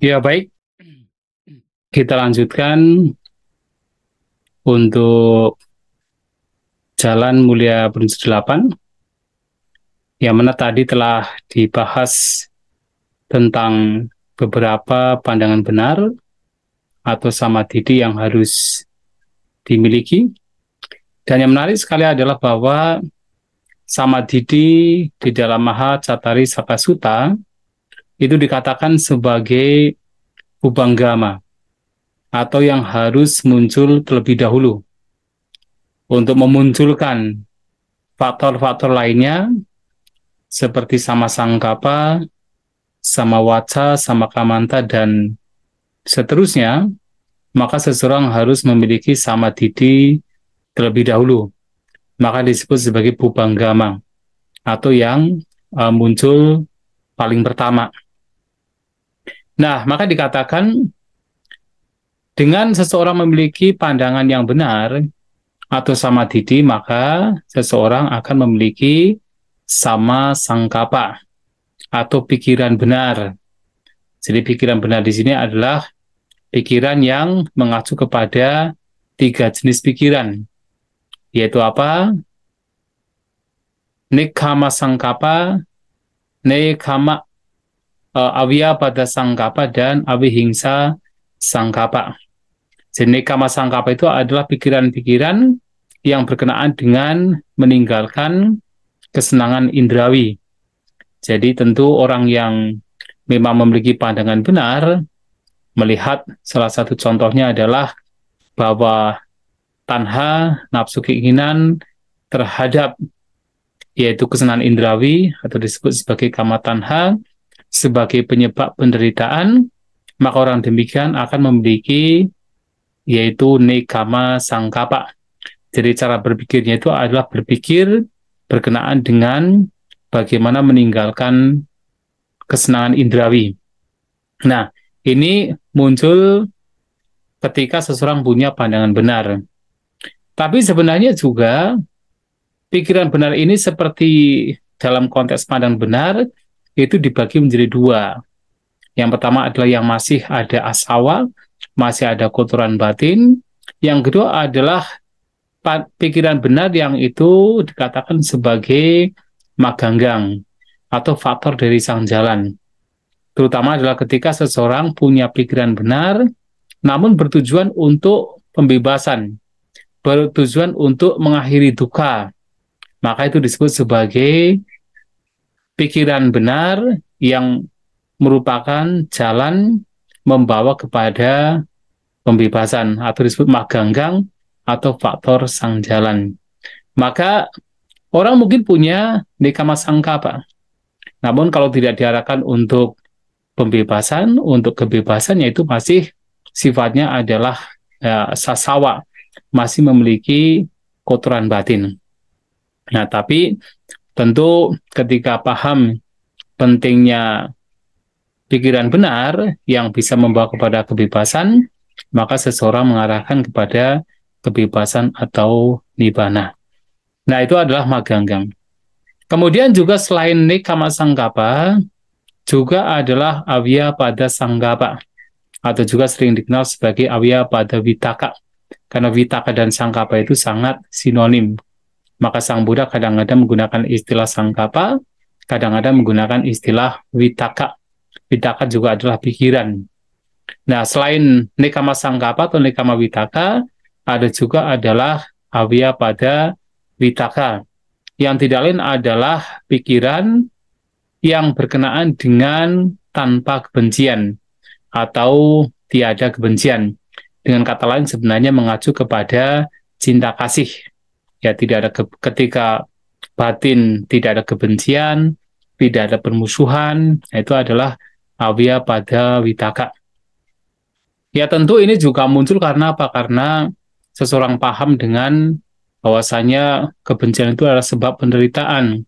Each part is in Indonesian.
Ya, baik. Kita lanjutkan untuk Jalan Mulia Prinsip 8, yang mana tadi telah dibahas tentang beberapa pandangan benar atau samadhi yang harus dimiliki. Dan yang menarik sekali adalah bahwa samadhi di dalam Maha Cattari Saka Sutta itu dikatakan sebagai Pubanggama, atau yang harus muncul terlebih dahulu untuk memunculkan faktor-faktor lainnya seperti sama sangkapa, sama waca, sama kamanta, dan seterusnya. Maka seseorang harus memiliki samadhi terlebih dahulu. Maka disebut sebagai Pubanggama, atau yang muncul paling pertama. Nah, maka dikatakan dengan seseorang memiliki pandangan yang benar atau samadhi, maka seseorang akan memiliki sama sangkapa atau pikiran benar. Jadi pikiran benar di sini adalah pikiran yang mengacu kepada 3 jenis pikiran, yaitu apa? Nekkhamma sangkapa, nekkhamma awiyyapada sangkapa, dan awihingsa sangkapa. Jadi nekkhamma sangkapa itu adalah pikiran-pikiran yang berkenaan dengan meninggalkan kesenangan indrawi. Jadi tentu orang yang memang memiliki pandangan benar melihat salah satu contohnya adalah bahwa tanha, nafsu keinginan terhadap yaitu kesenangan indrawi atau disebut sebagai kama tanha sebagai penyebab penderitaan, maka orang demikian akan memiliki yaitu nekkhamma sangkapa. Jadi cara berpikirnya itu adalah berpikir berkenaan dengan bagaimana meninggalkan kesenangan indrawi. Nah, ini muncul ketika seseorang punya pandangan benar. Tapi sebenarnya juga pikiran benar ini seperti dalam konteks pandangan benar itu dibagi menjadi 2. Yang pertama adalah yang masih ada asawa, masih ada kotoran batin. Yang kedua adalah pikiran benar yang itu dikatakan sebagai maganggang atau faktor dari sang jalan. Terutama adalah ketika seseorang punya pikiran benar, namun bertujuan untuk pembebasan, bertujuan untuk mengakhiri duka. Maka itu disebut sebagai pikiran benar yang merupakan jalan membawa kepada pembebasan, atau disebut maganggang atau faktor sang jalan. Maka orang mungkin punya nekkhamma sangkapa, namun kalau tidak diarahkan untuk pembebasan, untuk kebebasan, yaitu masih sifatnya adalah sasawa, masih memiliki kotoran batin. Nah, tapi tentu ketika paham pentingnya pikiran benar yang bisa membawa kepada kebebasan, maka seseorang mengarahkan kepada kebebasan atau nibbana. Nah, itu adalah maganggang. Kemudian juga selain nekkhamma sangkapa, juga adalah awiyyapada sangkapa, atau juga sering dikenal sebagai awiyyapada vittaka. Karena vittaka dan sangkapa itu sangat sinonim. Maka Sang Buddha kadang-kadang menggunakan istilah sangkapa, kadang-kadang menggunakan istilah vittaka. Vittaka juga adalah pikiran. Nah, selain nekkhamma sangkapa atau nekkhamma vittaka, ada juga adalah awiyyapada vittaka, yang tidak lain adalah pikiran yang berkenaan dengan tanpa kebencian atau tiada kebencian. Dengan kata lain sebenarnya mengacu kepada cinta kasih. Ya, tidak ada ketika batin tidak ada kebencian, tidak ada permusuhan, itu adalah awiyyapada vittaka. Ya, tentu ini juga muncul karena apa? Karena seseorang paham dengan bahwasanya kebencian itu adalah sebab penderitaan,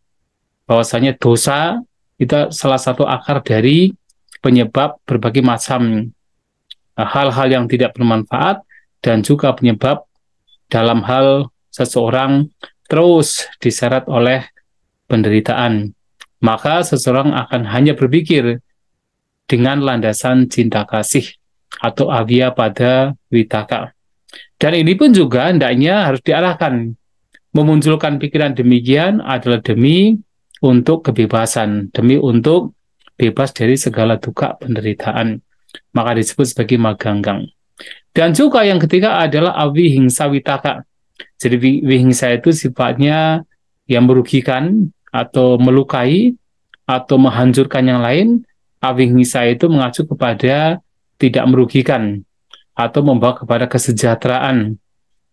bahwasanya dosa itu salah satu akar dari penyebab berbagai macam hal-hal yang tidak bermanfaat, dan juga penyebab dalam hal seseorang terus diseret oleh penderitaan. Maka seseorang akan hanya berpikir dengan landasan cinta kasih atau avya pada vitaka. Dan ini pun juga hendaknya harus diarahkan. Memunculkan pikiran demikian adalah demi untuk kebebasan, demi untuk bebas dari segala duka penderitaan. Maka disebut sebagai maganggang. Dan juga yang ketiga adalah avihingsa vitaka. Jadi vihingsa itu sifatnya yang merugikan atau melukai atau menghancurkan yang lain. Avihingsa itu mengacu kepada tidak merugikan atau membawa kepada kesejahteraan.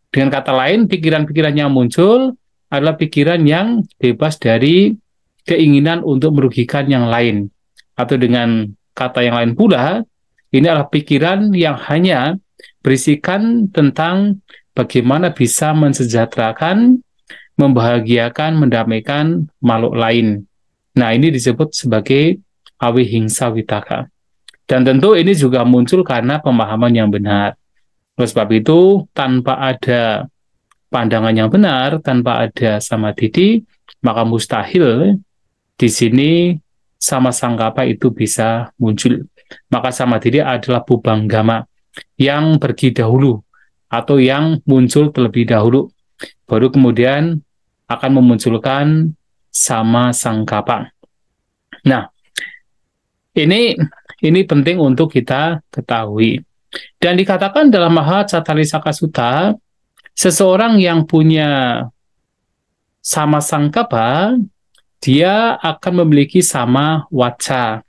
Dengan kata lain, pikiran-pikiran yang muncul adalah pikiran yang bebas dari keinginan untuk merugikan yang lain. Atau dengan kata yang lain pula, ini adalah pikiran yang hanya berisikan tentang bagaimana bisa mensejahterakan, membahagiakan, mendamaikan makhluk lain. Nah, ini disebut sebagai avihingsa vitaka. Dan tentu ini juga muncul karena pemahaman yang benar. Oleh sebab itu, tanpa ada pandangan yang benar, tanpa ada samadhi, maka mustahil di sini sama sangkapa itu bisa muncul. Maka samadhi adalah pubanggama yang pergi dahulu atau yang muncul terlebih dahulu. Baru kemudian akan memunculkan sama sangkapa. Nah, ini penting untuk kita ketahui. Dan dikatakan dalam Mahacatharisaka Sutta, seseorang yang punya sama sangkapa, dia akan memiliki sama waca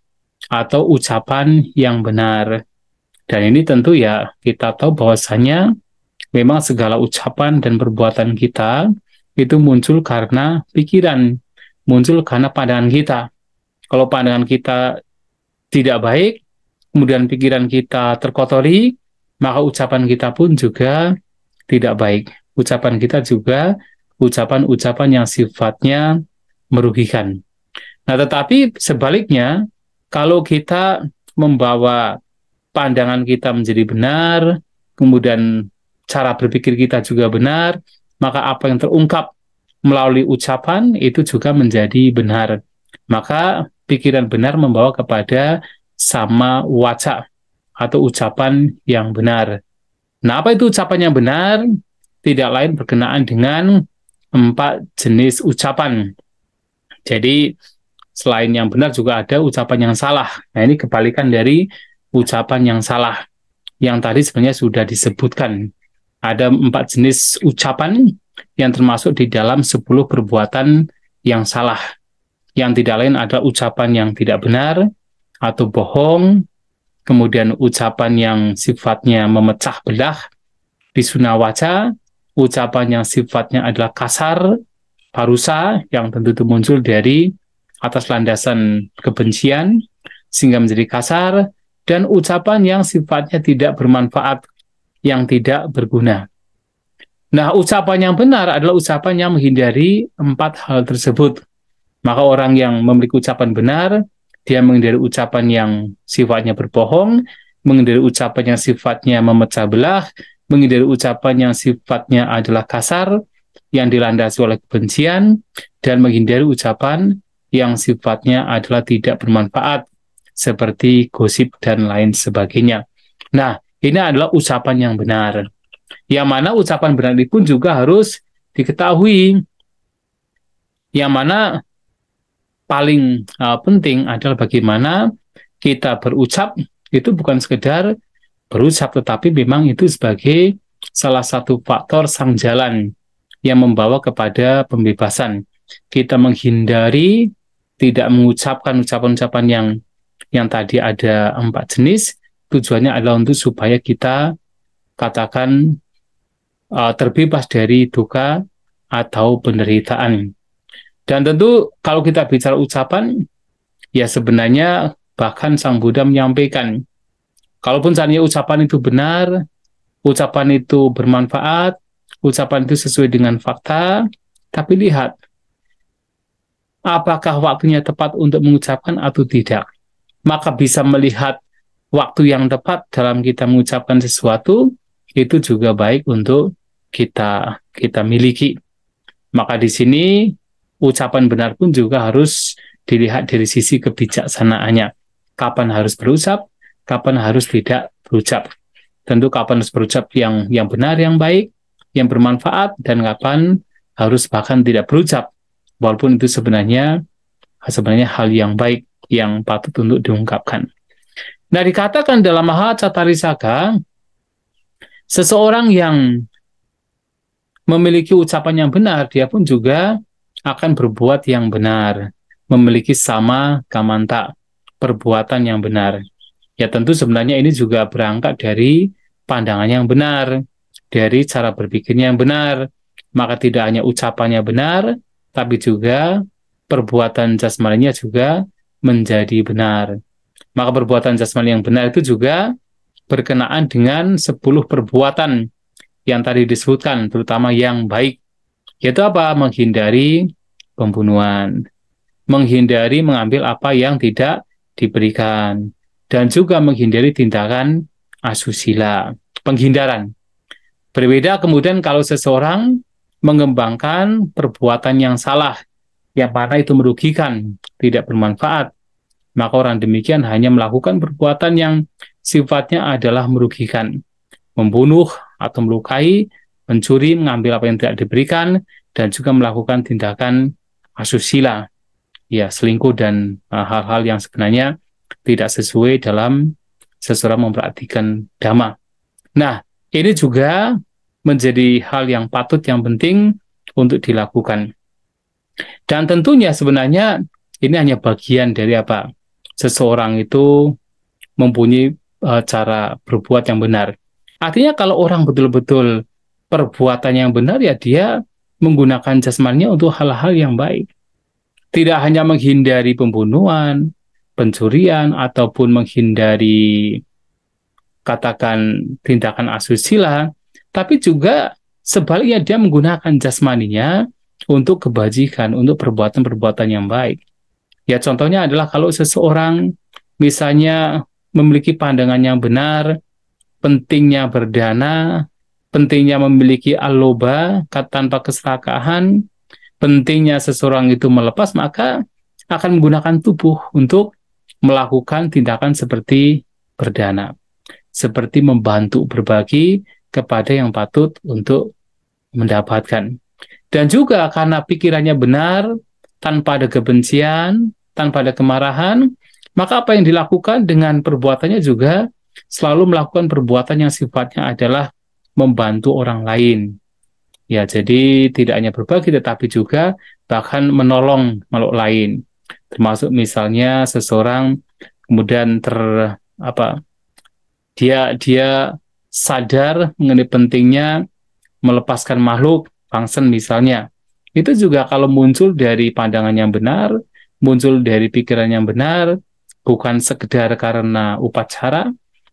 atau ucapan yang benar. Dan ini tentu ya kita tahu bahwasanya memang segala ucapan dan perbuatan kita itu muncul karena pikiran, muncul karena pandangan kita. Kalau pandangan kita tidak baik, kemudian pikiran kita terkotori, maka ucapan kita pun juga tidak baik. Ucapan kita juga ucapan-ucapan yang sifatnya merugikan. Nah, tetapi sebaliknya, kalau kita membawa pandangan kita menjadi benar, kemudian cara berpikir kita juga benar, maka apa yang terungkap melalui ucapan itu juga menjadi benar. Maka pikiran benar membawa kepada sama waca atau ucapan yang benar. Nah, apa itu ucapan yang benar? Tidak lain berkenaan dengan 4 jenis ucapan. Jadi, selain yang benar juga ada ucapan yang salah. Nah, ini kebalikan dari ucapan yang salah. Yang tadi sebenarnya sudah disebutkan. Ada 4 jenis ucapan yang termasuk di dalam 10 perbuatan yang salah. Yang tidak lain adalah ucapan yang tidak benar atau bohong, kemudian ucapan yang sifatnya memecah belah, pisunawaca, ucapan yang sifatnya adalah kasar, parusa, yang tentu itu muncul dari atas landasan kebencian, sehingga menjadi kasar, dan ucapan yang sifatnya tidak bermanfaat, yang tidak berguna. Nah, ucapan yang benar adalah ucapan yang menghindari 4 hal tersebut. Maka orang yang memiliki ucapan benar, dia menghindari ucapan yang sifatnya berbohong, menghindari ucapan yang sifatnya memecah belah, menghindari ucapan yang sifatnya adalah kasar, yang dilandasi oleh kebencian, dan menghindari ucapan yang sifatnya adalah tidak bermanfaat, seperti gosip dan lain sebagainya. Nah, ini adalah ucapan yang benar. Yang mana ucapan benar ini pun juga harus diketahui. Yang mana paling penting adalah bagaimana kita berucap, itu bukan sekedar berucap, tetapi memang itu sebagai salah satu faktor sang jalan yang membawa kepada pembebasan. Kita menghindari tidak mengucapkan ucapan-ucapan yang tadi ada 4 jenis, tujuannya adalah untuk supaya kita katakan terbebas dari duka atau penderitaan. Dan tentu kalau kita bicara ucapan, ya sebenarnya bahkan Sang Buddha menyampaikan, kalaupun seandainya ucapan itu benar, ucapan itu bermanfaat, ucapan itu sesuai dengan fakta, tapi lihat, apakah waktunya tepat untuk mengucapkan atau tidak. Maka bisa melihat waktu yang tepat dalam kita mengucapkan sesuatu, itu juga baik untuk kita miliki. Maka di sini ucapan benar pun juga harus dilihat dari sisi kebijaksanaannya. kapan harus berucap, kapan harus tidak berucap. Tentu kapan harus berucap yang benar, yang baik, yang bermanfaat, dan kapan harus bahkan tidak berucap. Walaupun itu sebenarnya hal yang baik, yang patut untuk diungkapkan. Nah, dikatakan dalam Mahacattarisaka, seseorang yang memiliki ucapan yang benar, dia pun juga akan berbuat yang benar, memiliki sama kamanta, perbuatan yang benar. Ya tentu sebenarnya ini juga berangkat dari pandangan yang benar, dari cara berpikirnya yang benar. Maka tidak hanya ucapannya benar, tapi juga perbuatan jasmaninya juga menjadi benar. Maka perbuatan jasmani yang benar itu juga berkenaan dengan 10 perbuatan yang tadi disebutkan, terutama yang baik. Yaitu apa? Menghindari pembunuhan, menghindari mengambil apa yang tidak diberikan, dan juga menghindari tindakan asusila, penghindaran. Berbeda kemudian kalau seseorang mengembangkan perbuatan yang salah, yang mana itu merugikan, tidak bermanfaat, maka orang demikian hanya melakukan perbuatan yang sifatnya adalah merugikan, membunuh atau melukai, mencuri, mengambil apa yang tidak diberikan, dan juga melakukan tindakan asusila, ya selingkuh dan hal-hal yang sebenarnya tidak sesuai dalam seseorang memperhatikan dhamma. Nah, ini juga menjadi hal yang patut, yang penting untuk dilakukan. Dan tentunya sebenarnya ini hanya bagian dari apa? Seseorang itu mempunyai cara berbuat yang benar. Artinya kalau orang betul-betul perbuatan yang benar, ya dia menggunakan jasmaninya untuk hal-hal yang baik. Tidak hanya menghindari pembunuhan, pencurian, ataupun menghindari katakan tindakan asusila, tapi juga sebaliknya dia menggunakan jasmaninya untuk kebajikan, untuk perbuatan-perbuatan yang baik. Ya contohnya adalah kalau seseorang misalnya memiliki pandangan yang benar, pentingnya berdana, pentingnya memiliki aloba tanpa keserakahan, pentingnya seseorang itu melepas, maka akan menggunakan tubuh untuk melakukan tindakan seperti berdana, seperti membantu berbagi kepada yang patut untuk mendapatkan. Dan juga karena pikirannya benar, tanpa ada kebencian, tanpa ada kemarahan, maka apa yang dilakukan dengan perbuatannya juga selalu melakukan perbuatan yang sifatnya adalah membantu orang lain. Ya, jadi tidak hanya berbagi, tetapi juga bahkan menolong makhluk lain. Termasuk misalnya seseorang kemudian dia sadar mengenai pentingnya melepaskan makhluk, fangsen misalnya. Itu juga kalau muncul dari pandangan yang benar, muncul dari pikiran yang benar, bukan sekedar karena upacara,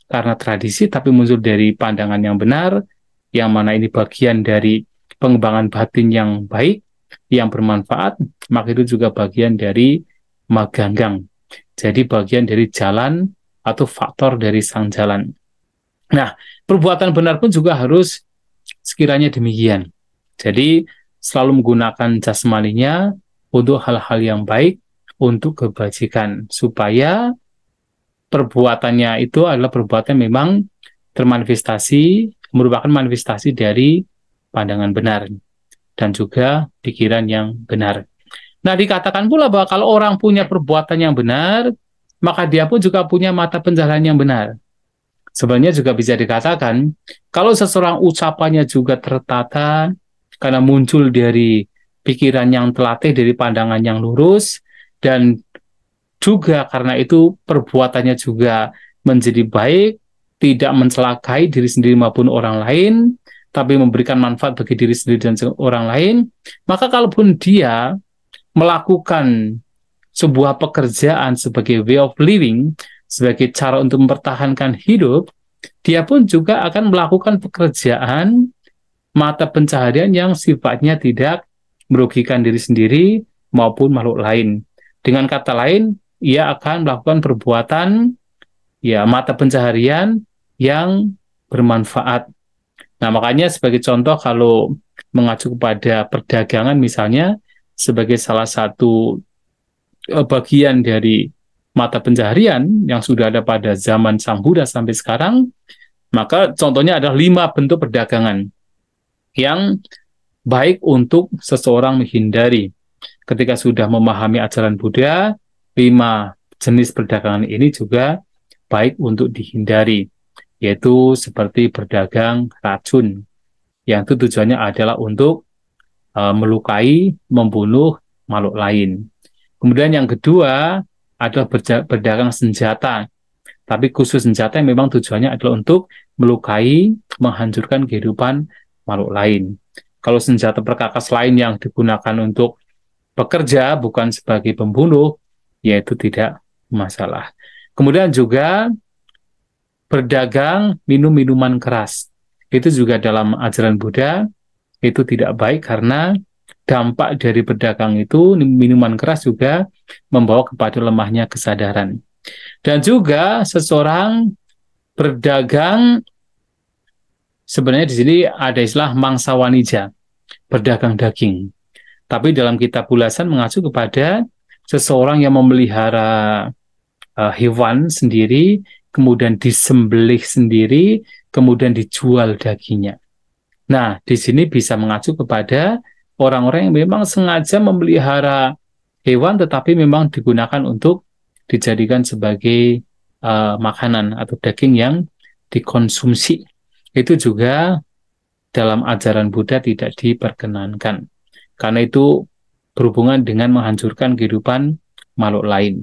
karena tradisi, tapi muncul dari pandangan yang benar, yang mana ini bagian dari pengembangan batin yang baik, yang bermanfaat, maka itu juga bagian dari maganggang. Jadi bagian dari jalan atau faktor dari sang jalan. Nah, perbuatan benar pun juga harus sekiranya demikian. Jadi selalu menggunakan jasmaninya untuk hal-hal yang baik, untuk kebajikan, supaya perbuatannya itu adalah perbuatan memang termanifestasi, merupakan manifestasi dari pandangan benar dan juga pikiran yang benar. Nah, dikatakan pula bahwa kalau orang punya perbuatan yang benar, maka dia pun juga punya mata pencaharian yang benar. Sebenarnya juga bisa dikatakan, kalau seseorang ucapannya juga tertata, karena muncul dari pikiran yang telatih, dari pandangan yang lurus, dan juga karena itu perbuatannya juga menjadi baik, tidak mencelakai diri sendiri maupun orang lain, tapi memberikan manfaat bagi diri sendiri dan orang lain, maka kalaupun dia melakukan sebuah pekerjaan sebagai way of living, sebagai cara untuk mempertahankan hidup, dia pun juga akan melakukan pekerjaan mata pencaharian yang sifatnya tidak merugikan diri sendiri maupun makhluk lain. Dengan kata lain, ia akan melakukan perbuatan ya mata pencaharian yang bermanfaat. Nah, makanya sebagai contoh kalau mengacu kepada perdagangan misalnya, sebagai salah satu bagian dari mata pencaharian yang sudah ada pada zaman Sang Buddha sampai sekarang, maka contohnya adalah 5 bentuk perdagangan yang baik untuk seseorang menghindari. Ketika sudah memahami ajaran Buddha, 5 jenis perdagangan ini juga baik untuk dihindari, yaitu seperti berdagang racun, yang itu tujuannya adalah untuk melukai, membunuh makhluk lain. Kemudian yang kedua adalah berdagang senjata, tapi khusus senjata yang memang tujuannya adalah untuk melukai, menghancurkan kehidupan makhluk lain. Kalau senjata perkakas lain yang digunakan untuk bekerja bukan sebagai pembunuh, yaitu tidak masalah. Kemudian juga berdagang minum-minuman keras. Itu juga dalam ajaran Buddha, itu tidak baik karena dampak dari berdagang itu, minuman keras juga membawa kepada lemahnya kesadaran. Dan juga seseorang berdagang, sebenarnya di sini ada istilah mangsa wanija, berdagang daging. Tapi dalam kitab ulasan mengacu kepada seseorang yang memelihara hewan sendiri, kemudian disembelih sendiri, kemudian dijual dagingnya. Nah, di sini bisa mengacu kepada orang-orang yang memang sengaja memelihara hewan, tetapi memang digunakan untuk dijadikan sebagai makanan atau daging yang dikonsumsi. Itu juga dalam ajaran Buddha tidak diperkenankan, karena itu berhubungan dengan menghancurkan kehidupan makhluk lain.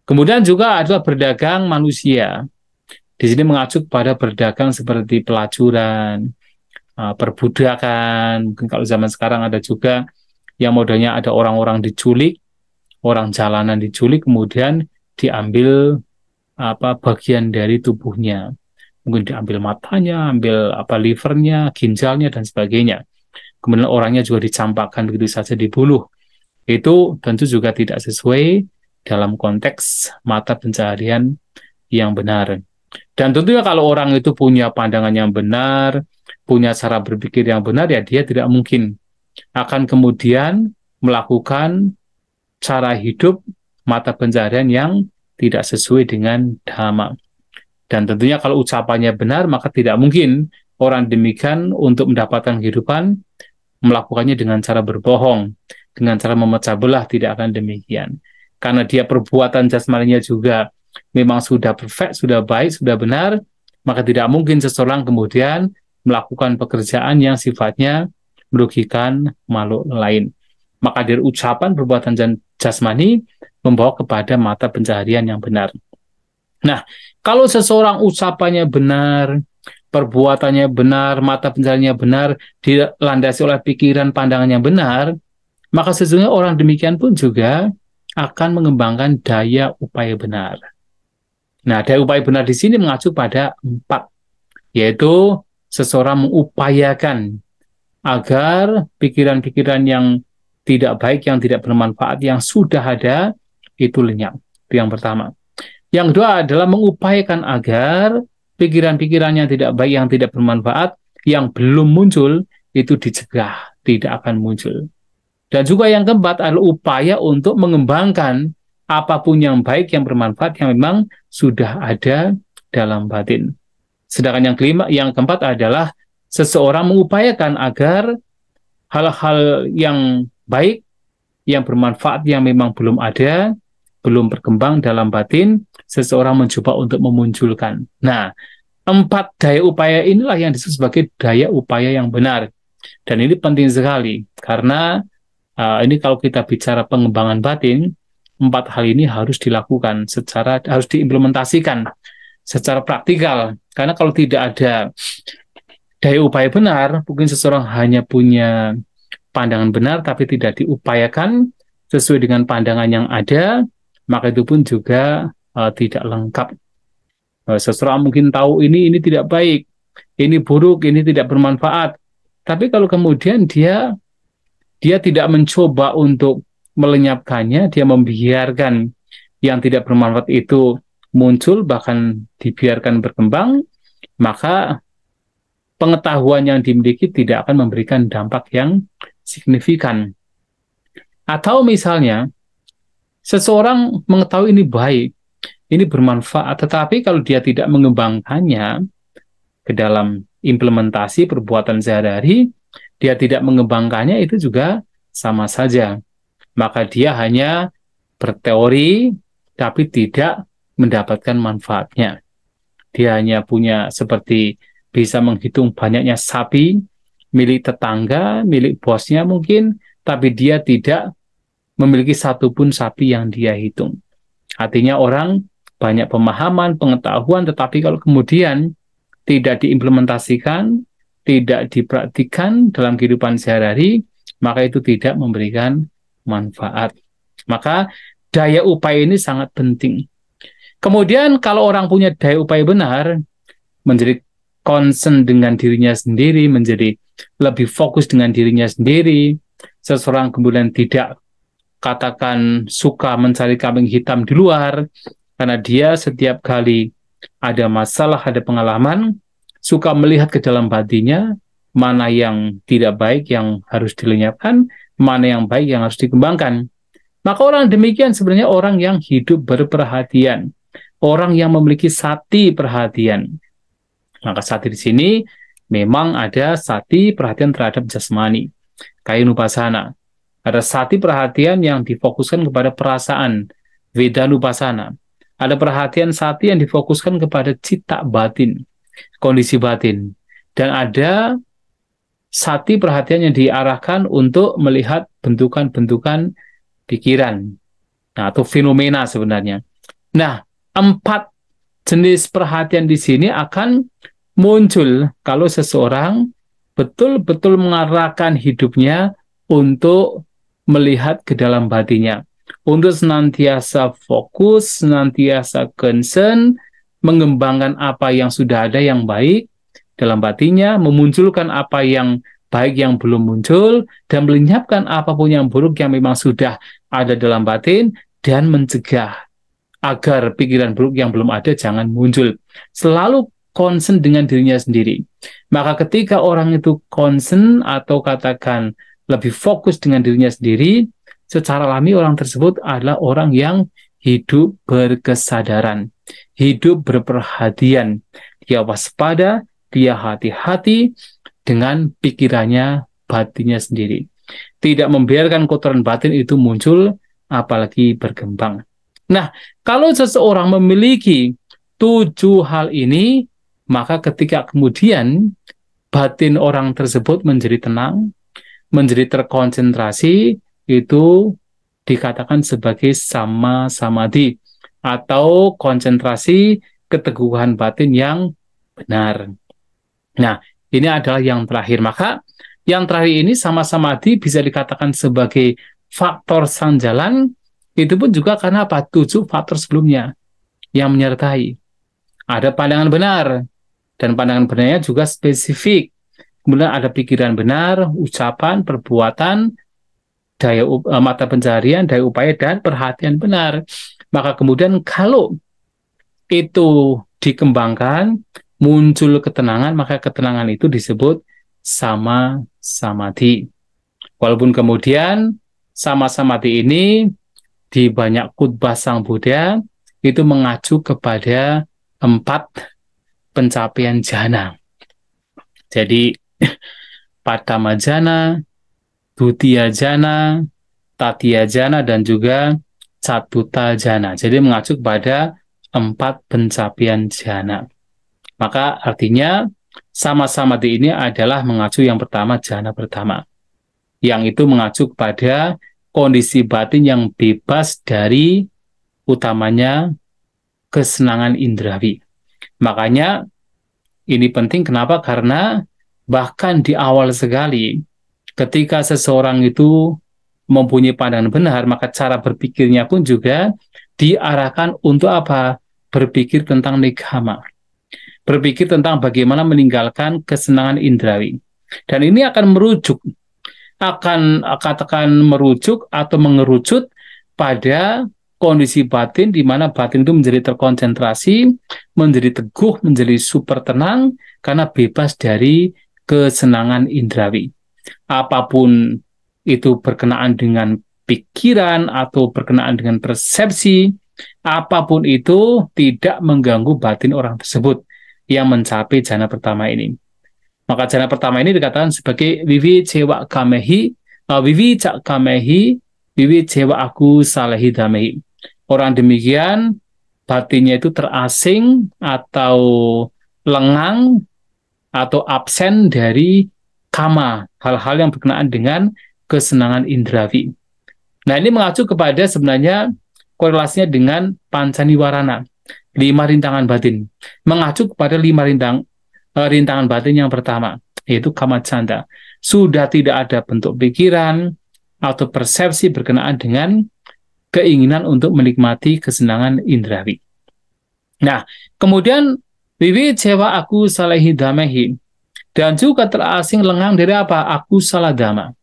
Kemudian juga adalah berdagang manusia. Di sini mengacu pada berdagang seperti pelacuran, perbudakan. Mungkin kalau zaman sekarang ada juga yang modelnya ada orang-orang diculik, orang jalanan diculik, kemudian diambil bagian dari tubuhnya. Mungkin diambil matanya, ambil livernya, ginjalnya, dan sebagainya. Kemudian orangnya juga dicampakkan begitu saja, dibunuh. Itu tentu juga tidak sesuai dalam konteks mata pencaharian yang benar. Dan tentunya kalau orang itu punya pandangan yang benar, punya cara berpikir yang benar, ya dia tidak mungkin akan kemudian melakukan cara hidup mata pencaharian yang tidak sesuai dengan dhamma. Dan tentunya kalau ucapannya benar, maka tidak mungkin orang demikian untuk mendapatkan kehidupan melakukannya dengan cara berbohong, dengan cara memecah belah, tidak akan demikian. Karena dia perbuatan jasmaninya juga memang sudah perfect, sudah baik, sudah benar, maka tidak mungkin seseorang kemudian melakukan pekerjaan yang sifatnya merugikan makhluk lain. Maka dari ucapan perbuatan jasmani membawa kepada mata pencaharian yang benar. Nah, kalau seseorang ucapannya benar, perbuatannya benar, mata pencahariannya benar, dilandasi oleh pikiran pandangan yang benar, maka sesungguhnya orang demikian pun juga akan mengembangkan daya upaya benar. Nah, daya upaya benar di sini mengacu pada 4, yaitu seseorang mengupayakan agar pikiran-pikiran yang tidak baik, yang tidak bermanfaat, yang sudah ada, itu lenyap. Itu yang pertama. Yang kedua adalah mengupayakan agar pikiran-pikiran yang tidak baik, yang tidak bermanfaat, yang belum muncul, itu dicegah, tidak akan muncul. Dan juga yang keempat adalah upaya untuk mengembangkan apapun yang baik, yang bermanfaat, yang memang sudah ada dalam batin. Sedangkan yang keempat adalah seseorang mengupayakan agar hal-hal yang baik, yang bermanfaat, yang memang belum ada, belum berkembang dalam batin, seseorang mencoba untuk memunculkan. Nah, 4 daya upaya inilah yang disebut sebagai daya upaya yang benar. Dan ini penting sekali, karena ini kalau kita bicara pengembangan batin, 4 hal ini harus dilakukan harus diimplementasikan secara praktikal. Karena kalau tidak ada daya upaya benar, mungkin seseorang hanya punya pandangan benar, tapi tidak diupayakan sesuai dengan pandangan yang ada, maka itu pun juga tidak lengkap. Seseorang mungkin tahu ini tidak baik, ini buruk, ini tidak bermanfaat. Tapi kalau kemudian dia tidak mencoba untuk melenyapkannya, dia membiarkan yang tidak bermanfaat itu muncul, bahkan dibiarkan berkembang, maka pengetahuan yang dimiliki tidak akan memberikan dampak yang signifikan. Atau misalnya, seseorang mengetahui ini baik, ini bermanfaat. Tetapi kalau dia tidak mengembangkannya ke dalam implementasi perbuatan sehari-hari, dia tidak mengembangkannya, itu juga sama saja. Maka dia hanya berteori, tapi tidak mendapatkan manfaatnya. Dia hanya punya seperti bisa menghitung banyaknya sapi, milik tetangga, milik bosnya mungkin, tapi dia tidak memiliki satupun sapi yang dia hitung. Artinya orang banyak pemahaman, pengetahuan, tetapi kalau kemudian tidak diimplementasikan, tidak dipraktikkan dalam kehidupan sehari-hari, maka itu tidak memberikan manfaat. Maka daya upaya ini sangat penting. Kemudian kalau orang punya daya upaya benar, menjadi concern dengan dirinya sendiri, menjadi lebih fokus dengan dirinya sendiri, seseorang kemudian tidak katakan suka mencari kambing hitam di luar, karena dia setiap kali ada masalah, ada pengalaman, suka melihat ke dalam hatinya, mana yang tidak baik yang harus dilenyapkan, mana yang baik yang harus dikembangkan. Maka orang demikian sebenarnya orang yang hidup berperhatian, orang yang memiliki sati perhatian. Maka sati di sini memang ada sati perhatian terhadap jasmani, kayunupasana. Ada sati perhatian yang difokuskan kepada perasaan, vedanupasana. Ada perhatian sati yang difokuskan kepada cita batin, kondisi batin. Dan ada sati perhatian yang diarahkan untuk melihat bentukan-bentukan pikiran, nah, atau fenomena sebenarnya. Nah, 4 jenis perhatian di sini akan muncul kalau seseorang betul-betul mengarahkan hidupnya untuk melihat ke dalam batinnya, untuk senantiasa fokus, senantiasa concern, mengembangkan apa yang sudah ada yang baik dalam batinnya, memunculkan apa yang baik yang belum muncul, dan melenyapkan apapun yang buruk yang memang sudah ada dalam batin, dan mencegah agar pikiran buruk yang belum ada jangan muncul. Selalu concern dengan dirinya sendiri. Maka ketika orang itu concern atau katakan lebih fokus dengan dirinya sendiri, secara alami orang tersebut adalah orang yang hidup berkesadaran, hidup berperhatian. Dia waspada, dia hati-hati dengan pikirannya, batinnya sendiri. Tidak membiarkan kotoran batin itu muncul, apalagi berkembang. Nah, kalau seseorang memiliki 7 hal ini, maka ketika kemudian batin orang tersebut menjadi tenang, menjadi terkonsentrasi, itu dikatakan sebagai sama samadhi, atau konsentrasi keteguhan batin yang benar. Nah, ini adalah yang terakhir. Maka yang terakhir ini sama samadhi bisa dikatakan sebagai faktor sanjalan, itu pun juga karena apa? 7 faktor sebelumnya yang menyertai. Ada pandangan benar, dan pandangan benarnya juga spesifik. Kemudian ada pikiran benar, ucapan, perbuatan, daya mata pencaharian, daya upaya, dan perhatian benar. Maka kemudian kalau itu dikembangkan, muncul ketenangan, maka ketenangan itu disebut sama samadhi. Walaupun kemudian sama samadhi ini di banyak khutbah Sang Buddha itu mengacu kepada 4 pencapaian jhana. Jadi Padama jhana, Dutiya jhana, Tatiya jhana, dan juga Catuta jhana. Jadi mengacu kepada 4 pencapaian jhana. Maka artinya sama samadhi ini adalah mengacu yang pertama, jhana pertama, yang itu mengacu kepada kondisi batin yang bebas dari utamanya kesenangan indrawi. Makanya ini penting, kenapa? Karena bahkan di awal sekali ketika seseorang itu mempunyai pandangan benar, maka cara berpikirnya pun juga diarahkan untuk apa? Berpikir tentang nikama, berpikir tentang bagaimana meninggalkan kesenangan indrawi. Dan ini akan merujuk, akan katakan merujuk atau mengerucut pada kondisi batin di mana batin itu menjadi terkonsentrasi, menjadi teguh, menjadi super tenang karena bebas dari kesenangan indrawi. Apapun itu berkenaan dengan pikiran atau berkenaan dengan persepsi, apapun itu tidak mengganggu batin orang tersebut yang mencapai jana pertama ini. Maka jana pertama ini dikatakan sebagai wiwi cewa kamehi, wiwi cak kamehi, wiwi cewa aku salehi damehi. Orang demikian batinnya itu terasing atau lengang atau absen dari kama, hal-hal yang berkenaan dengan kesenangan indrawi. Nah, ini mengacu kepada sebenarnya korelasinya dengan pancaniwarana, 5 rintangan batin. Mengacu kepada 5 rintangan batin yang pertama, yaitu kama canda. Sudah tidak ada bentuk pikiran atau persepsi berkenaan dengan keinginan untuk menikmati kesenangan indrawi. Nah, kemudian wiwi cewa aku salehi damehi, dan juga terasing lengang dari apa? Aku salah dama.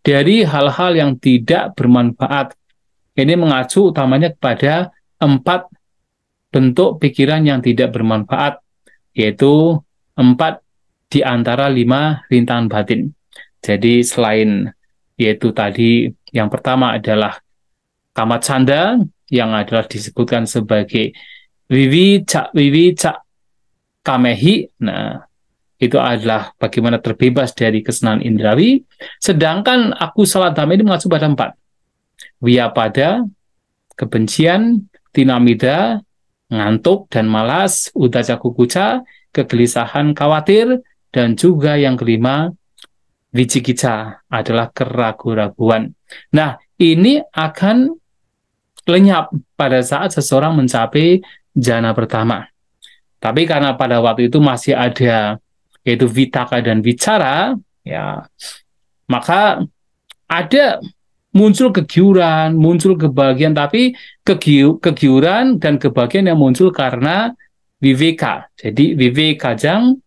Dari hal-hal yang tidak bermanfaat. Ini mengacu utamanya kepada 4 bentuk pikiran yang tidak bermanfaat, yaitu 4 di antara 5 rintangan batin. Jadi selain yaitu tadi yang pertama adalah kama canda, yang adalah disebutkan sebagai wiwi cak kamehi. Nah, itu adalah bagaimana terbebas dari kesenangan indrawi. Sedangkan aku salah dhamma ini mengacu pada 4. Wiyapada, kebencian, tinamida, ngantuk dan malas, udaca kukuca, kegelisahan, khawatir, dan juga yang kelima, wicikica, adalah keraguan-raguan. Nah, ini akan lenyap pada saat seseorang mencapai jana pertama. Tapi karena pada waktu itu masih ada yaitu vitaka dan wicara, ya, maka ada muncul kegiuran, muncul kebahagiaan, tapi kegiuran dan kebahagiaan yang muncul karena viveka. Jadi vivekajang,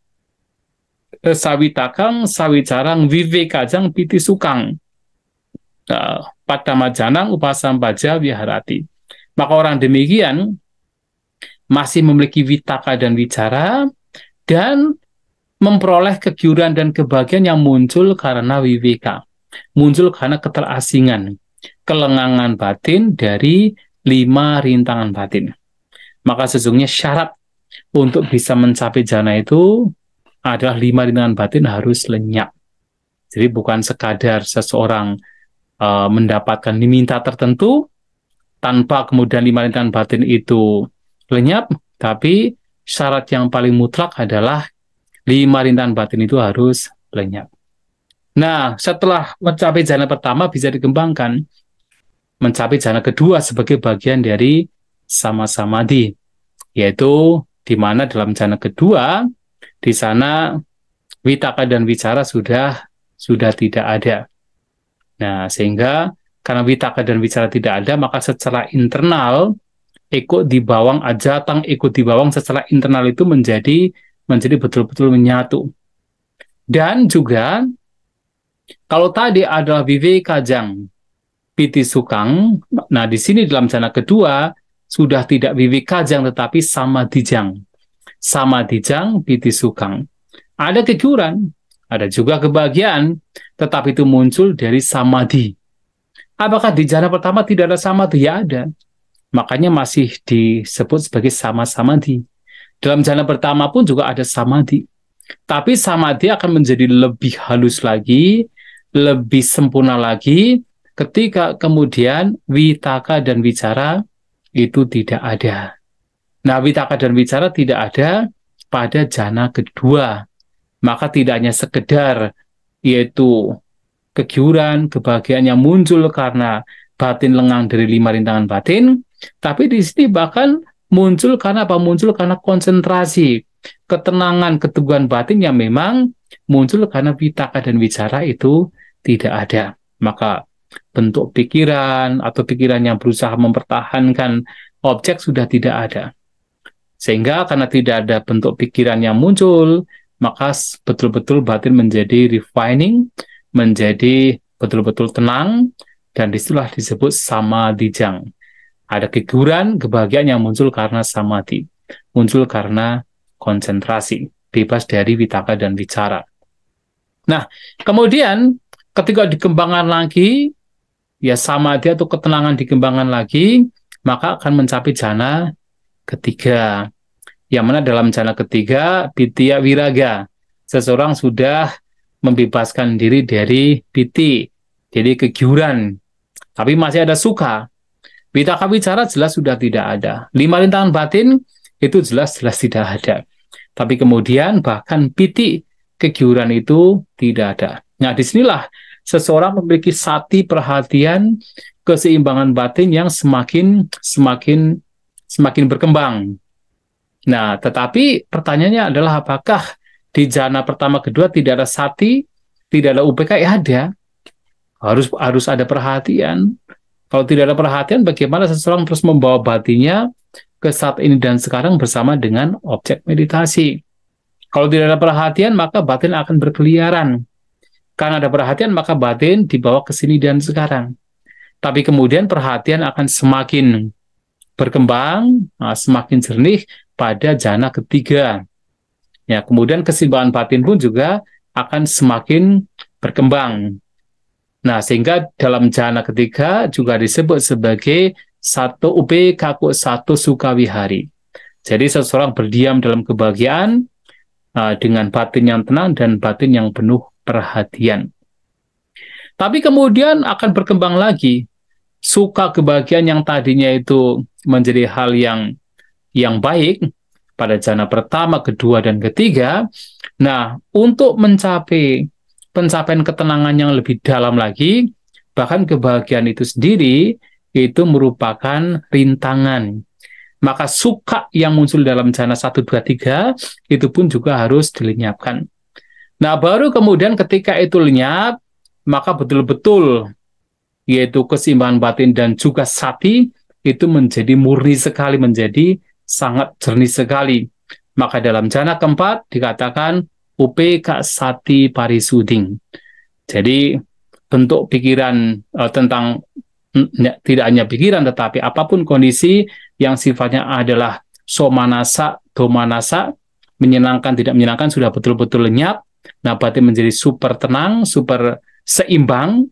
sawitakang, sawicarang, vivekajang, piti sukang, padamajanang, upasambaja, viharati. Maka orang demikian masih memiliki vitaka dan wicara, dan memperoleh kegiuran dan kebahagiaan yang muncul karena viveka, muncul karena keterasingan, kelengangan batin dari 5 rintangan batin. Maka sesungguhnya syarat untuk bisa mencapai jana itu adalah 5 rintangan batin harus lenyap. Jadi bukan sekadar seseorang mendapatkan diminta tertentu tanpa kemudian 5 rintangan batin itu lenyap, tapi syarat yang paling mutlak adalah 5 rintangan batin itu harus lenyap. Nah, setelah mencapai jana pertama bisa dikembangkan mencapai jana kedua sebagai bagian dari sama samadhi, yaitu di mana dalam jana kedua di sana vitaka dan wicara sudah tidak ada. Nah, sehingga karena vitaka dan wicara tidak ada, maka secara internal ikut di bawang ajatang, ikut di bawang secara internal itu menjadi betul-betul menyatu. Dan juga kalau tadi adalah vivekajang piti sukang, nah di sini dalam jana kedua sudah tidak vivekajang tetapi samadhijang. Samadhijang piti sukang. Ada kegiuran, ada juga kebahagiaan, tetapi itu muncul dari samadhi. Apakah di jana pertama tidak ada samadhi? Ya ada. Makanya masih disebut sebagai sama samadhi. Dalam jana pertama pun juga ada samadhi. Tapi samadhi akan menjadi lebih halus lagi, lebih sempurna lagi, ketika kemudian vitaka dan wicara itu tidak ada. Nah, vitaka dan wicara tidak ada pada jana kedua. Maka tidak hanya sekedar yaitu kegiuran, kebahagiaan yang muncul karena batin lengang dari 5 rintangan batin, tapi di sini bahkan muncul karena apa? Muncul karena konsentrasi, ketenangan, keteguhan batin yang memang muncul karena vitaka dan wicara itu tidak ada. Maka bentuk pikiran atau pikiran yang berusaha mempertahankan objek sudah tidak ada. Sehingga karena tidak ada bentuk pikiran yang muncul, maka betul-betul batin menjadi refining, menjadi betul-betul tenang, dan disitulah disebut samadhijang. Ada kegiuran, kebahagiaan yang muncul karena samadhi, muncul karena konsentrasi, bebas dari vitaka dan wicara. Nah, kemudian ketika dikembangkan lagi, ya samadhi atau ketenangan dikembangkan lagi, maka akan mencapai jana ketiga. Yang mana dalam jana ketiga, Pitya Wiraga. Seseorang sudah membebaskan diri dari piti, jadi kegiuran. Tapi masih ada suka. Pitaka wicara jelas sudah tidak ada. 5 rintangan batin itu jelas-jelas tidak ada. Tapi kemudian bahkan piti, kegiuran itu tidak ada. Nah, disinilah seseorang memiliki sati perhatian, keseimbangan batin yang semakin berkembang. Nah, tetapi pertanyaannya adalah apakah di jana pertama kedua tidak ada sati, tidak ada UPK? Ya ada. Harus ada perhatian. Kalau tidak ada perhatian, bagaimana seseorang terus membawa batinnya ke saat ini dan sekarang bersama dengan objek meditasi? Kalau tidak ada perhatian, maka batin akan berkeliaran. Karena ada perhatian, maka batin dibawa ke sini dan sekarang. Tapi kemudian perhatian akan semakin berkembang, semakin jernih pada jana ketiga. Ya, kemudian keseimbangan batin pun juga akan semakin berkembang. Nah, sehingga dalam jana ketiga juga disebut sebagai satu kaku satu sukawihari. Jadi seseorang berdiam dalam kebahagiaan dengan batin yang tenang dan batin yang penuh perhatian. Tapi kemudian akan berkembang lagi. Suka kebahagiaan yang tadinya itu menjadi hal yang baik pada jana pertama, kedua, dan ketiga. Nah, untuk mencapai pencapaian ketenangan yang lebih dalam lagi, bahkan kebahagiaan itu sendiri, itu merupakan rintangan. Maka suka yang muncul dalam jana 1, 2, 3, itu pun juga harus dilenyapkan. Nah, baru kemudian ketika itu lenyap, maka betul-betul, yaitu keseimbangan batin dan juga sati, itu menjadi murni sekali, menjadi sangat jernih sekali. Maka dalam jana keempat dikatakan upeka sati parisuding. Jadi bentuk pikiran tentang tidak hanya pikiran tetapi apapun kondisi yang sifatnya adalah somanasa, domanasa, menyenangkan tidak menyenangkan sudah betul-betul lenyap. Nah, batin menjadi super tenang, super seimbang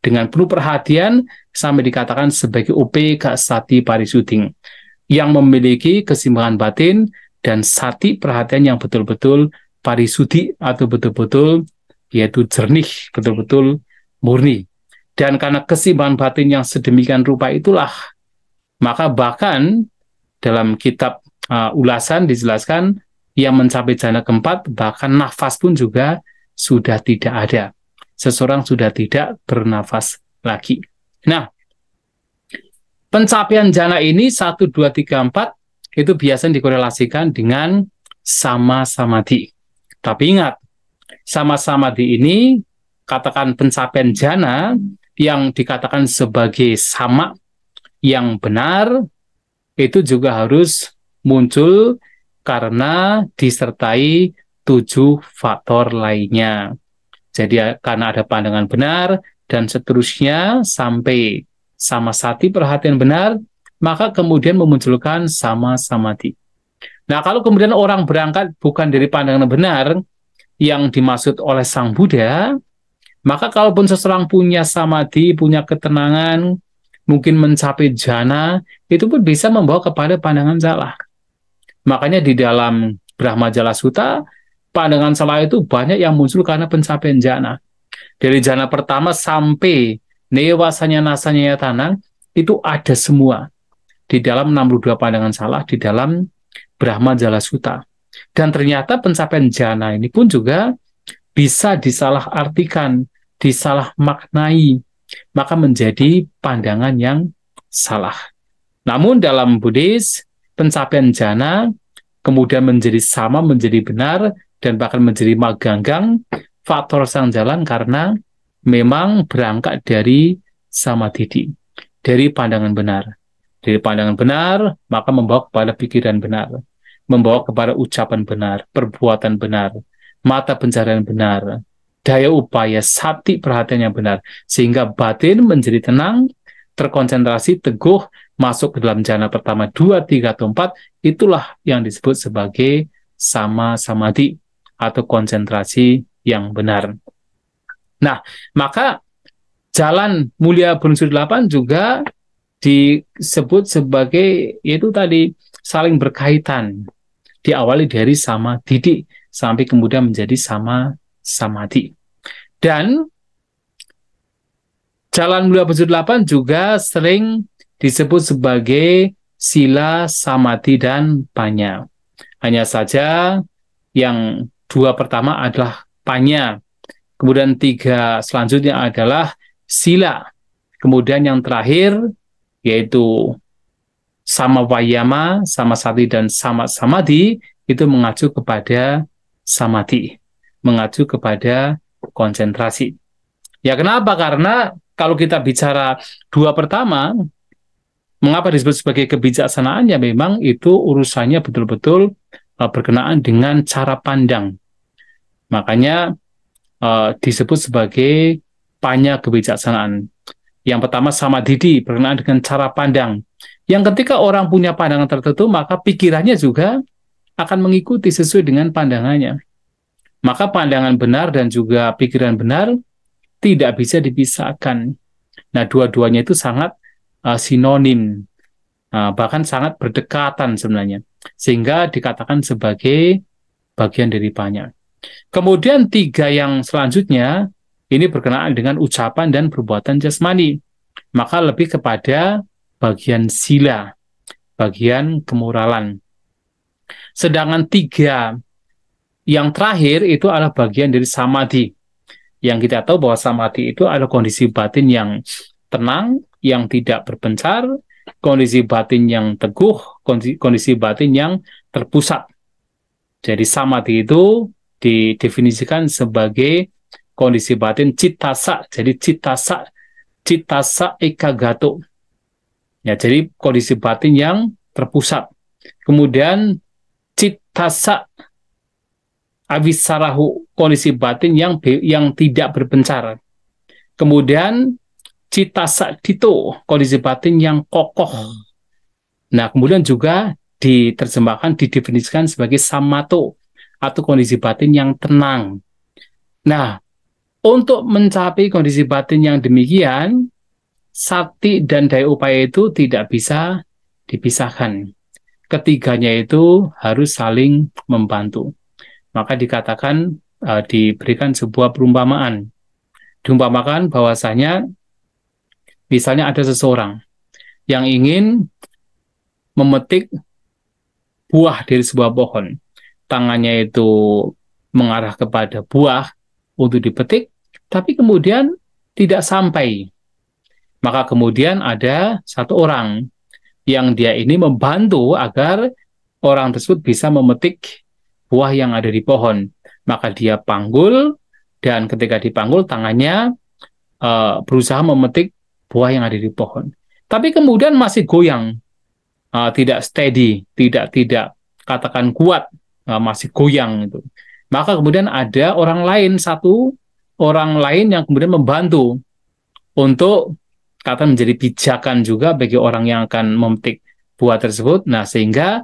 dengan penuh perhatian sampai dikatakan sebagai upeka sati parisuding yang memiliki keseimbangan batin dan sati perhatian yang betul-betul parisudi atau betul-betul yaitu jernih, betul-betul murni. Dan karena keseimbangan batin yang sedemikian rupa itulah, maka bahkan dalam kitab ulasan dijelaskan yang mencapai jana keempat, bahkan nafas pun juga sudah tidak ada. Seseorang sudah tidak bernafas lagi. Nah, pencapaian jana ini 1, 2, 3, 4 itu biasanya dikorelasikan dengan sama samadhi. Tapi ingat, sama samadhi ini, katakan pencapaian jana yang dikatakan sebagai sama yang benar, itu juga harus muncul karena disertai 7 faktor lainnya. Jadi karena ada pandangan benar dan seterusnya sampai sama sati perhatian benar, maka kemudian memunculkan sama samadhi. Nah, kalau kemudian orang berangkat bukan dari pandangan benar yang dimaksud oleh Sang Buddha, maka kalaupun seseorang punya samadhi, punya ketenangan, mungkin mencapai jana, itu pun bisa membawa kepada pandangan salah. Makanya di dalam Brahmajala Sutta, pandangan salah itu banyak yang muncul karena pencapaian jana. Dari jana pertama sampai newasanya nasanya tanang, itu ada semua di dalam 62 pandangan salah di dalam Brahmajala Sutta. Dan ternyata pencapaian jana ini pun juga bisa disalahartikan, disalah maknai, maka menjadi pandangan yang salah. Namun dalam Buddhis, pencapaian jana kemudian menjadi sama, menjadi benar, dan bahkan menjadi maganggang, faktor sang jalan karena memang berangkat dari samadhi, dari pandangan benar. Dari pandangan benar, maka membawa kepada pikiran benar, membawa kepada ucapan benar, perbuatan benar, mata pencarian benar, daya upaya, sati perhatian yang benar, sehingga batin menjadi tenang, terkonsentrasi, teguh, masuk ke dalam jana pertama, 2, 3, atau 4, itulah yang disebut sebagai sama samadhi, atau konsentrasi yang benar. Nah, maka jalan mulia berunsur 8 juga disebut sebagai itu tadi saling berkaitan. Diawali dari sama didi sampai kemudian menjadi sama samadhi. Dan jalan mulia bujur 8 juga sering disebut sebagai sila, samadhi, dan panya. Hanya saja yang dua pertama adalah panya. Kemudian tiga selanjutnya adalah sila. Kemudian yang terakhir yaitu sama wayama, sama sati, dan sama samadhi itu mengacu kepada samadhi, mengacu kepada konsentrasi. Ya kenapa? Karena kalau kita bicara dua pertama, mengapa disebut sebagai kebijaksanaan? Ya memang itu urusannya betul-betul berkenaan dengan cara pandang. Makanya disebut sebagai panya kebijaksanaan. Yang pertama samadhi berkenaan dengan cara pandang. Yang ketika orang punya pandangan tertentu, maka pikirannya juga akan mengikuti sesuai dengan pandangannya. Maka pandangan benar dan juga pikiran benar tidak bisa dipisahkan. Nah, dua-duanya itu sangat sinonim, bahkan sangat berdekatan sebenarnya. Sehingga dikatakan sebagai bagian dari panya. Kemudian tiga yang selanjutnya, ini berkenaan dengan ucapan dan perbuatan jasmani. Maka lebih kepada bagian sila, bagian kemoralan. Sedangkan tiga yang terakhir itu adalah bagian dari samadhi. Yang kita tahu bahwa samadhi itu adalah kondisi batin yang tenang, yang tidak berpencar, kondisi batin yang teguh, kondisi batin yang terpusat. Jadi samadhi itu didefinisikan sebagai kondisi batin cittasa. Jadi cittasa ekagato. Ya, jadi kondisi batin yang terpusat. Kemudian cittasa awisarahu, kondisi batin yang tidak berpencar. Kemudian cittasa dito, kondisi batin yang kokoh. Nah, kemudian juga diterjemahkan, didefinisikan sebagai samato, atau kondisi batin yang tenang. Nah, untuk mencapai kondisi batin yang demikian, sati dan daya upaya itu tidak bisa dipisahkan. Ketiganya itu harus saling membantu. Maka dikatakan, diberikan sebuah perumpamaan. Diumpamakan bahwasanya, misalnya ada seseorang yang ingin memetik buah dari sebuah pohon. Tangannya itu mengarah kepada buah untuk dipetik, tapi kemudian tidak sampai. Maka kemudian ada satu orang yang dia ini membantu agar orang tersebut bisa memetik buah yang ada di pohon. Maka dia panggul, dan ketika dipanggul tangannya berusaha memetik buah yang ada di pohon. Tapi kemudian masih goyang, tidak steady, tidak katakan kuat, masih goyang itu. Maka kemudian ada satu orang lain yang kemudian membantu untuk menjadi pijakan juga bagi orang yang akan memetik buah tersebut. Nah, sehingga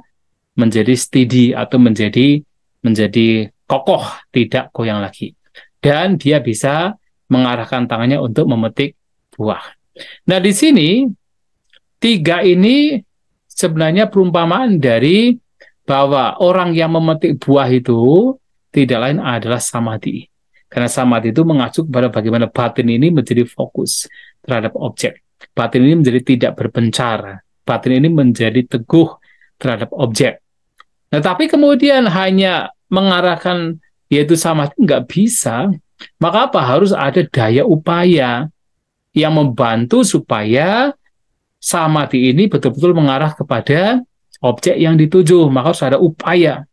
menjadi steady atau menjadi kokoh, tidak goyang lagi. Dan dia bisa mengarahkan tangannya untuk memetik buah. Nah, di sini tiga ini sebenarnya perumpamaan dari bahwa orang yang memetik buah itu tidak lain adalah samadhi. Karena samadhi itu mengacu kepada bagaimana batin ini menjadi fokus terhadap objek. Batin ini menjadi tidak berpencar. Batin ini menjadi teguh terhadap objek. Nah, tapi kemudian hanya mengarahkan yaitu samadhi nggak bisa. Maka apa? Harus ada daya upaya yang membantu supaya samadhi ini betul-betul mengarah kepada objek yang dituju. Maka harus ada upaya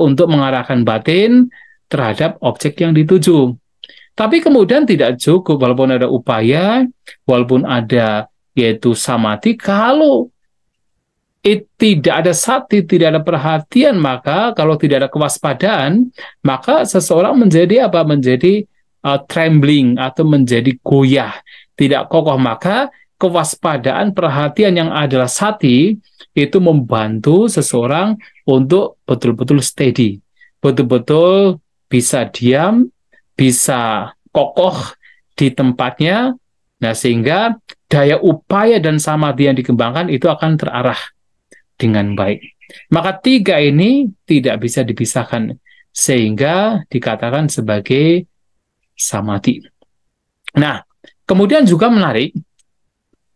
untuk mengarahkan batin terhadap objek yang dituju. Tapi kemudian tidak cukup, walaupun ada upaya, walaupun ada yaitu samadhi, kalau tidak ada sati, tidak ada perhatian, maka kalau tidak ada kewaspadaan, maka seseorang menjadi apa? Menjadi trembling atau menjadi goyah, tidak kokoh. Maka kewaspadaan, perhatian yang adalah sati itu membantu seseorang untuk betul-betul steady, betul-betul bisa diam, bisa kokoh di tempatnya. Nah, sehingga daya upaya dan samadhi yang dikembangkan itu akan terarah dengan baik. Maka tiga ini tidak bisa dipisahkan, sehingga dikatakan sebagai samadhi. Nah, kemudian juga menarik,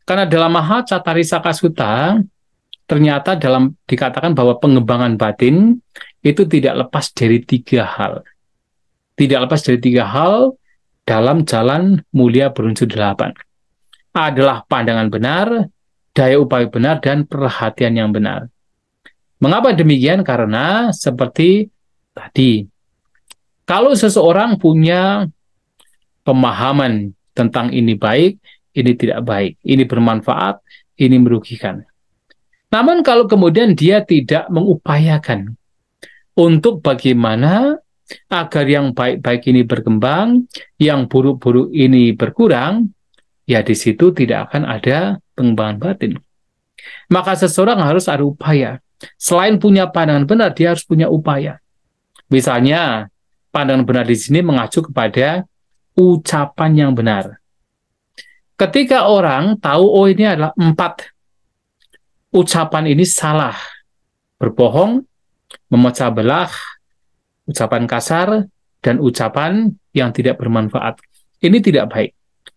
karena dalam Mahacatarissaka Sutta, ternyata dikatakan bahwa pengembangan batin itu tidak lepas dari tiga hal. Tidak lepas dari tiga hal dalam jalan mulia berunsur 8. Adalah pandangan benar, daya upaya benar, dan perhatian yang benar. Mengapa demikian? Karena seperti tadi, kalau seseorang punya pemahaman tentang ini baik, ini tidak baik, ini bermanfaat, ini merugikan. Namun kalau kemudian dia tidak mengupayakan untuk bagaimana agar yang baik-baik ini berkembang, yang buruk-buruk ini berkurang, ya di situ tidak akan ada pengembangan batin. Maka seseorang harus ada upaya. Selain punya pandangan benar, dia harus punya upaya. Misalnya, pandangan benar di sini mengacu kepada ucapan yang benar. Ketika orang tahu, oh ini adalah 4 ucapan ini salah, berbohong, memecah belah, ucapan kasar, dan ucapan yang tidak bermanfaat. Ini tidak baik.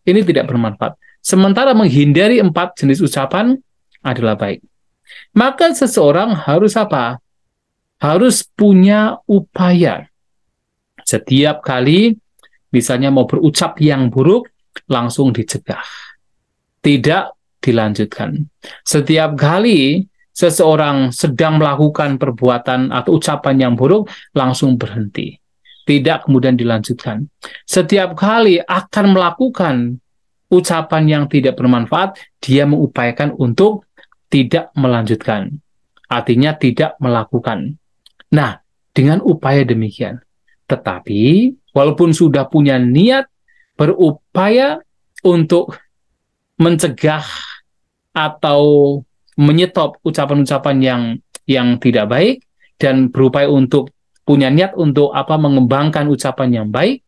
Ini tidak bermanfaat. Sementara menghindari 4 jenis ucapan adalah baik. Maka seseorang harus apa? Harus punya upaya. Setiap kali misalnya mau berucap yang buruk, langsung dicegah. Tidak dilanjutkan. Setiap kali seseorang sedang melakukan perbuatan atau ucapan yang buruk, langsung berhenti. Tidak kemudian dilanjutkan. Setiap kali akan melakukan ucapan yang tidak bermanfaat, dia mengupayakan untuk tidak melanjutkan. Artinya tidak melakukan. Nah, dengan upaya demikian. Tetapi, walaupun sudah punya niat berupaya untuk mencegah atau menyetop ucapan-ucapan yang tidak baik, dan berupaya untuk punya niat untuk mengembangkan ucapan yang baik,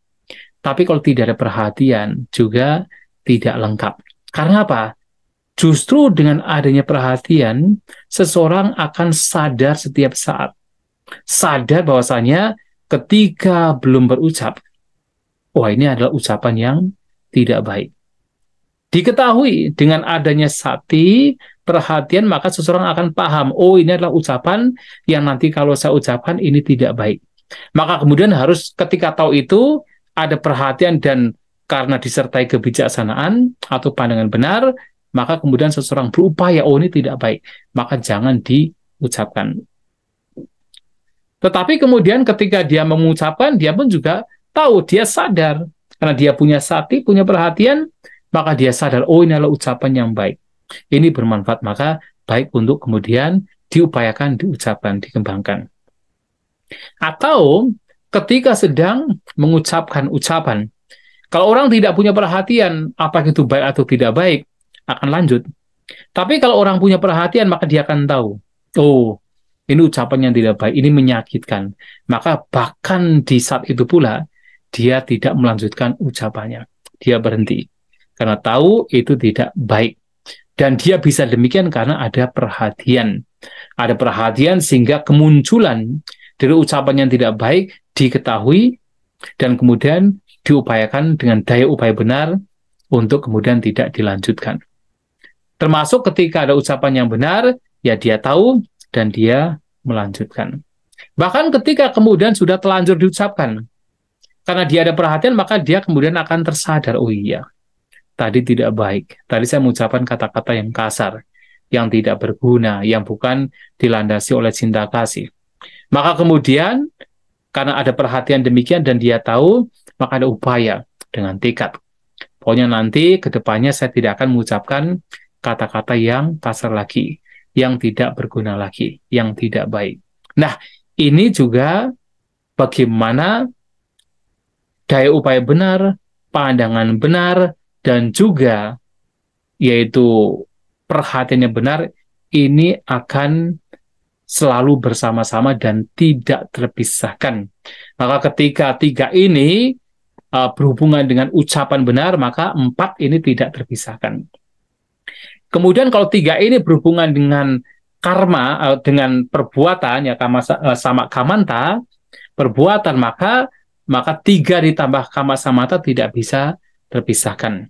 tapi kalau tidak ada perhatian juga tidak lengkap. Karena apa? Justru dengan adanya perhatian, seseorang akan sadar setiap saat. Sadar bahwasanya ketika belum berucap, wah ini adalah ucapan yang tidak baik. Diketahui dengan adanya sati, perhatian, maka seseorang akan paham, oh ini adalah ucapan yang nanti kalau saya ucapkan ini tidak baik. Maka kemudian harus ketika tahu itu, ada perhatian dan karena disertai kebijaksanaan atau pandangan benar, maka kemudian seseorang berupaya, oh ini tidak baik, maka jangan diucapkan. Tetapi kemudian ketika dia mengucapkan, dia pun juga tahu, dia sadar. Karena dia punya sati, punya perhatian, maka dia sadar, oh ini adalah ucapan yang baik. Ini bermanfaat, maka baik untuk kemudian diupayakan, diucapkan, dikembangkan. Atau ketika sedang mengucapkan ucapan, kalau orang tidak punya perhatian, apakah itu baik atau tidak baik, akan lanjut. Tapi kalau orang punya perhatian, maka dia akan tahu, oh, ini ucapan yang tidak baik, ini menyakitkan. Maka bahkan di saat itu pula, dia tidak melanjutkan ucapannya. Dia berhenti. Karena tahu itu tidak baik. Dan dia bisa demikian karena ada perhatian. Ada perhatian sehingga kemunculan dari ucapan yang tidak baik diketahui dan kemudian diupayakan dengan daya upaya benar untuk kemudian tidak dilanjutkan. Termasuk ketika ada ucapan yang benar, ya dia tahu dan dia melanjutkan. Bahkan ketika kemudian sudah telanjur diucapkan, karena dia ada perhatian, maka dia kemudian akan tersadar, oh iya, tadi tidak baik. Tadi saya mengucapkan kata-kata yang kasar, yang tidak berguna, yang bukan dilandasi oleh cinta kasih. Maka kemudian, karena ada perhatian demikian dan dia tahu, maka ada upaya dengan tekad. Pokoknya nanti ke depannya saya tidak akan mengucapkan kata-kata yang kasar lagi, yang tidak berguna lagi, yang tidak baik. Nah, ini juga bagaimana daya upaya benar, pandangan benar, dan juga yaitu perhatiannya benar, ini akan selalu bersama-sama dan tidak terpisahkan. Maka ketika 3 ini berhubungan dengan ucapan benar, maka 4 ini tidak terpisahkan. Kemudian kalau tiga ini berhubungan dengan karma, dengan perbuatan, ya sama kamanta, perbuatan, maka tiga ditambah kama samanta tidak bisa terpisahkan.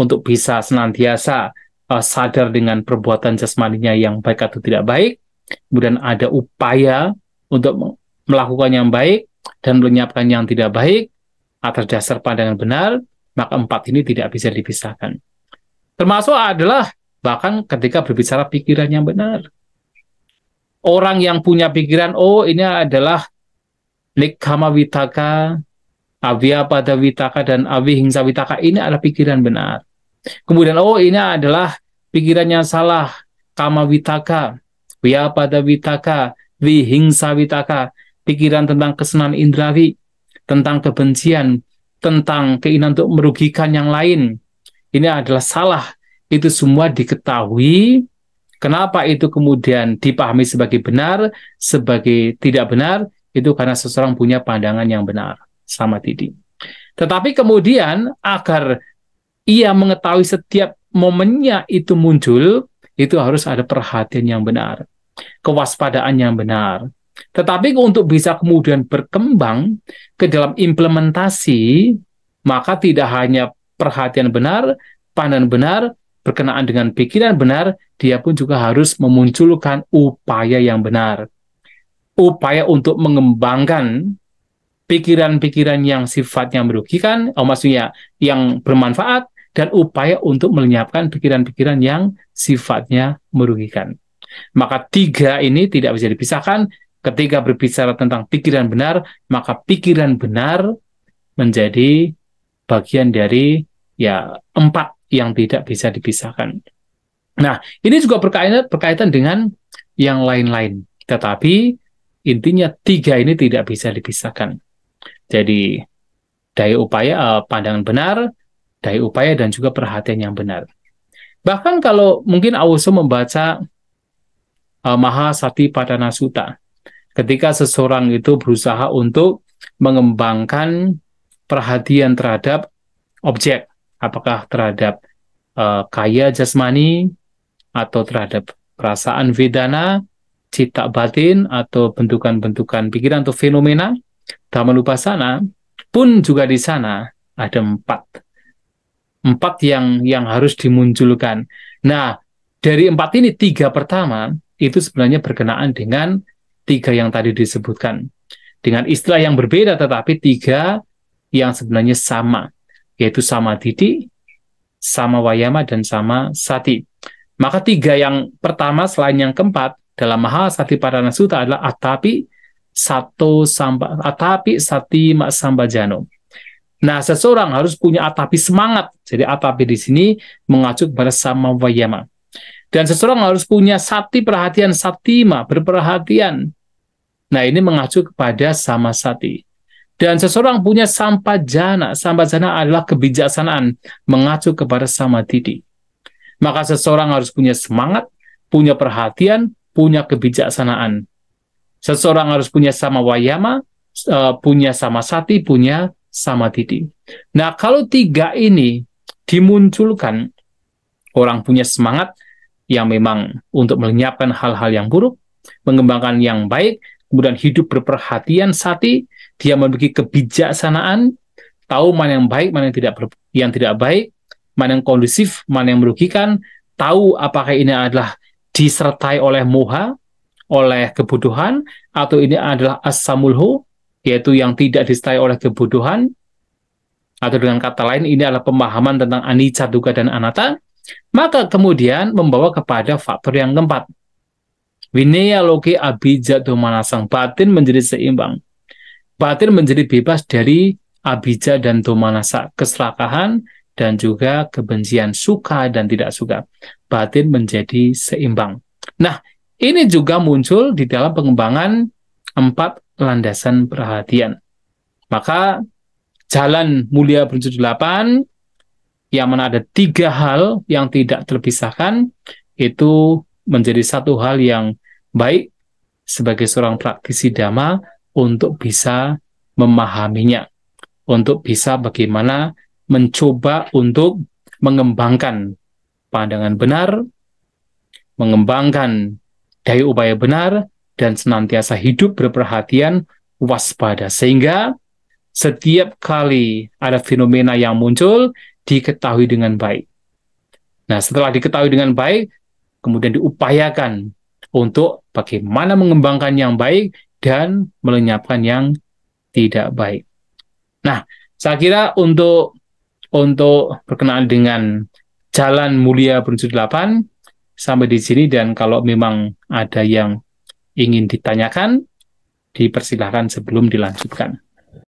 Untuk bisa senantiasa sadar dengan perbuatan jasmaninya yang baik atau tidak baik, kemudian ada upaya untuk melakukan yang baik dan melenyapkan yang tidak baik atas dasar pandangan benar, maka empat ini tidak bisa dipisahkan. Termasuk adalah bahkan ketika berbicara pikiran yang benar. Orang yang punya pikiran, oh ini adalah Nekkhamma Vitakka, Avyapada Vitakka, dan Avihingsa Vitakka, ini adalah pikiran benar. Kemudian, oh ini adalah pikiran yang salah, Kama Vitakka, Vyapada Vitakka, Vihingsa Vitakka, pikiran tentang kesenangan indrawi, tentang kebencian, tentang keinginan untuk merugikan yang lain. Ini adalah salah. Itu semua diketahui. Kenapa itu kemudian dipahami sebagai benar, sebagai tidak benar, itu karena seseorang punya pandangan yang benar, sama Didi. Tetapi kemudian agar ia mengetahui setiap momennya itu muncul, itu harus ada perhatian yang benar, kewaspadaan yang benar. Tetapi untuk bisa kemudian berkembang ke dalam implementasi, maka tidak hanya perhatian benar, pandangan benar, berkenaan dengan pikiran benar, dia pun juga harus memunculkan upaya yang benar. Upaya untuk mengembangkan pikiran-pikiran yang sifatnya merugikan, maksudnya yang bermanfaat, dan upaya untuk melenyapkan pikiran-pikiran yang sifatnya merugikan. Maka tiga ini tidak bisa dipisahkan. Ketika berbicara tentang pikiran benar, maka pikiran benar menjadi bagian dari ya empat yang tidak bisa dipisahkan. Nah, ini juga berkaitan dengan yang lain-lain. Tetapi intinya tiga ini tidak bisa dipisahkan. Jadi daya upaya, pandangan benar, daya upaya, dan juga perhatian yang benar. Bahkan kalau mungkin Aoso membaca Mahasatipadana Sutta, ketika seseorang itu berusaha untuk mengembangkan perhatian terhadap objek, apakah terhadap kaya jasmani, atau terhadap perasaan vedana, cita batin, atau bentukan-bentukan pikiran atau fenomena, Dhammanupassana pun juga di sana ada empat yang harus dimunculkan. Nah, dari empat ini, tiga pertama itu sebenarnya berkenaan dengan tiga yang tadi disebutkan. Dengan istilah yang berbeda, tetapi tiga yang sebenarnya sama, yaitu sama Didi, sama Wayama, dan sama Sati. Maka tiga yang pertama selain yang keempat dalam Mahasatipadana Sutta adalah Atapi Sati Mak Sambajano. Nah, seseorang harus punya atapi semangat. Jadi atapi di sini mengacu kepada sama Wayama. Dan seseorang harus punya sati perhatian, satima, berperhatian. Nah, ini mengacu kepada sama sati. Dan seseorang punya sampajana. Sampajana adalah kebijaksanaan, mengacu kepada sama Didi. Maka seseorang harus punya semangat, punya perhatian, punya kebijaksanaan. Seseorang harus punya sama Wayama, punya sama sati, punya sama Didi. Nah, kalau tiga ini dimunculkan, orang punya semangat yang memang untuk melenyapkan hal-hal yang buruk, mengembangkan yang baik, kemudian hidup berperhatian sati, dia memiliki kebijaksanaan, tahu mana yang baik, mana yang tidak baik, mana yang kondusif, mana yang merugikan, tahu apakah ini adalah disertai oleh moha, oleh kebodohan, atau ini adalah as-samulho, yaitu yang tidak disertai oleh kebodohan, atau dengan kata lain ini adalah pemahaman tentang anicca, dukkha, dan anatta, maka kemudian membawa kepada faktor yang keempat. Vinaya loke abhijja domanasang, batin menjadi seimbang. Batin menjadi bebas dari abhijja dan domanasa, keserakahan dan juga kebencian, suka dan tidak suka. Batin menjadi seimbang. Nah, ini juga muncul di dalam pengembangan empat landasan perhatian. Maka jalan mulia prinsip 8 yang mana ada tiga hal yang tidak terpisahkan, itu menjadi satu hal yang baik sebagai seorang praktisi Dhamma untuk bisa memahaminya, untuk bisa bagaimana mencoba untuk mengembangkan pandangan benar, mengembangkan daya upaya benar, dan senantiasa hidup berperhatian, waspada. Sehingga setiap kali ada fenomena yang muncul, diketahui dengan baik. Nah, setelah diketahui dengan baik, kemudian diupayakan untuk bagaimana mengembangkan yang baik dan melenyapkan yang tidak baik. Nah, saya kira untuk berkenaan dengan jalan mulia menuju 8 sampai di sini, dan kalau memang ada yang ingin ditanyakan, dipersilahkan sebelum dilanjutkan.